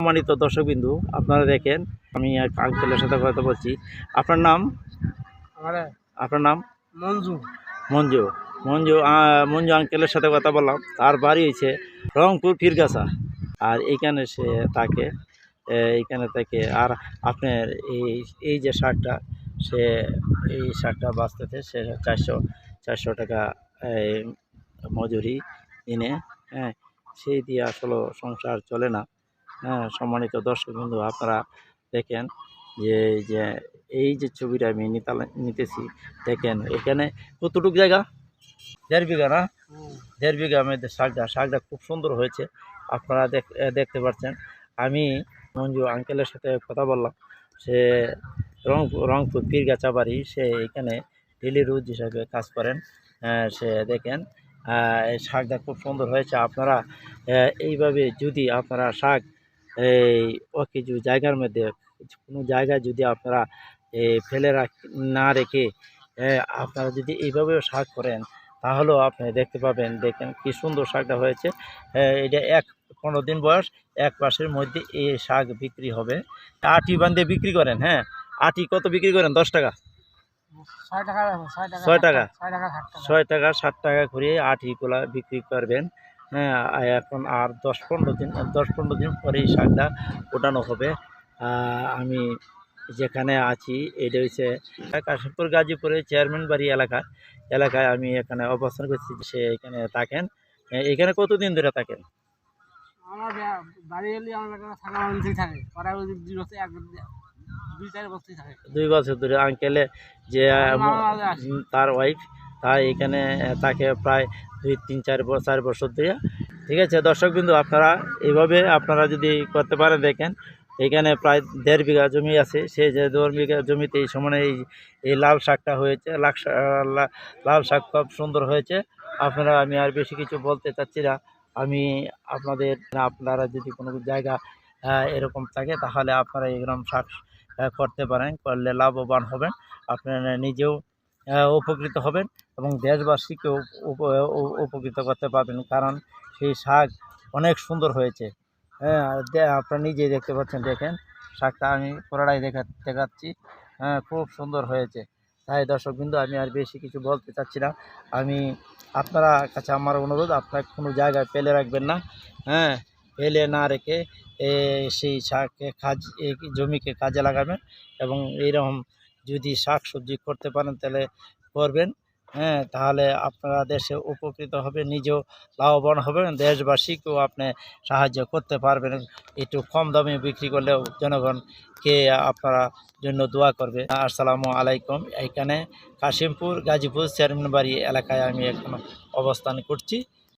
সম্মানিত দর্শকবিন্দু, আপনারা দেখেন আমি এক আঙ্কেলের সাথে কথা বলছি। আপনার নাম? আপনার নাম? মঞ্জু। মঞ্জু। মঞ্জু আঙ্কেলের সাথে কথা বললাম। তার বাড়ি হয়েছে রংপুর পীরগাছা। আর এইখানে সে থাকে, এইখানে থেকে। আর আপনার এই যে শাকটা, সে এই শাকটা বাঁচতেছে সে 400 টাকা এই মজুরি দিনে। হ্যাঁ, সেই দিয়ে আসলে সংসার চলে না। হ্যাঁ, সম্মানিত দর্শকবৃন্দ, আপনারা দেখেন যে এই যে ছবিটা আমি নিতেছি, দেখেন এখানে কতটুকু জায়গা? 1.5 বিঘা না? 1.5 বিঘা আমাদের শাকটা খুব সুন্দর হয়েছে। আপনারা দেখতে পাচ্ছেন। আমি মঞ্জু আঙ্কেলের সাথে কথা বললাম। সে রংপুর পীরগাছা বাড়ি। সে এখানে ডেলি রোজ হিসাবে কাজ করেন। সে দেখেন এই শাকটা খুব সুন্দর হয়েছে। আপনারা এইভাবে যদি আপনারা শাক এই কিছু জায়গার মধ্যে কোনো জায়গায় যদি আপনারা ফেলে না রেখে আপনারা যদি এইভাবেও শাক করেন, তাহলেও আপনি দেখতে পাবেন। দেখেন কি সুন্দর শাকটা হয়েছে। এটা 15 দিন বয়স, 1 মাসের মধ্যে এই শাক বিক্রি হবে। আটি বান্ধে বিক্রি করেন? হ্যাঁ, আটি কত বিক্রি করেন? 10 টাকা? 6 টাকা। 6 টাকা? 6 টাকা 6 টাকা 60 টাকা করে আটিগুলা বিক্রি করবেন। হ্যাঁ, এখন আর 10-15 দিন পরে এই শাকটা ওঠানো হবে। আমি যেখানে আছি এটা হচ্ছে কাশিমপুর গাজীপুরের চেয়ারম্যান বাড়ি এলাকায় আমি এখানে অবস্থান করছি। সে এখানে থাকেন। এখানে কতদিন ধরে থাকেন? আমার বাড়ি এলে আমার থাকা মানুষই থাকে। ওরা 2 বছর 2-4 বছরই থাকে। 2 বছর ধরে আঙ্কেলে যে তার ওয়াইফ তাই এখানে তাকে প্রায় 2-3-4 বছর ধরে। ঠিক আছে দর্শকবিন্দু, আপনারা এইভাবে আপনারা যদি করতে পারেন, দেখেন এখানে প্রায় 1.5 বিঘা জমি আছে। সেই যে 1.5 বিঘা জমিতে এই সময় এই লাল শাকটা হয়েছে। লাল শাক খুব সুন্দর হয়েছে। আমি আর বেশি কিছু বলতে চাচ্ছি না। আমি আপনারা যদি কোনো জায়গা এরকম থাকে, তাহলে আপনারা এরকম শাক করতে পারেন। করলে লাভবান হবেন, আপনারা নিজেও উপকৃত হবেন এবং দেশবাসীকেও উপকৃত করতে পারবেন। কারণ সেই শাক অনেক সুন্দর হয়েছে। হ্যাঁ, আপনারা নিজেই দেখতে পাচ্ছেন। দেখেন শাকটা আমি পুরোটাই দেখাচ্ছি। হ্যাঁ, খুব সুন্দর হয়েছে। তাই দর্শকবৃন্দ, আমি আর বেশি কিছু বলতে চাচ্ছি না। আপনারা কাছে আমার অনুরোধ, আপনারা কোনো জায়গায় ফেলে রাখবেন না। হ্যাঁ, ফেলে না রেখে সেই জমিকে কাজে লাগাবেন এবং এইরকম যদি শাক সবজি করতে পারেন তাহলে করবেন। হ্যাঁ, তাহলে আপনারা দেশে উপকৃত হবে, নিজেও লাভবান হবেন, দেশবাসীকেও আপনি সাহায্য করতে পারবেন। একটু কম দামে বিক্রি করলেও জনগণকে আপনারা জন্য দোয়া করবে। আসসালামু আলাইকুম। এখানে কাশিমপুর গাজীপুর চেয়ারম্যান বাড়ি এলাকায় আমি এখন অবস্থান করছি।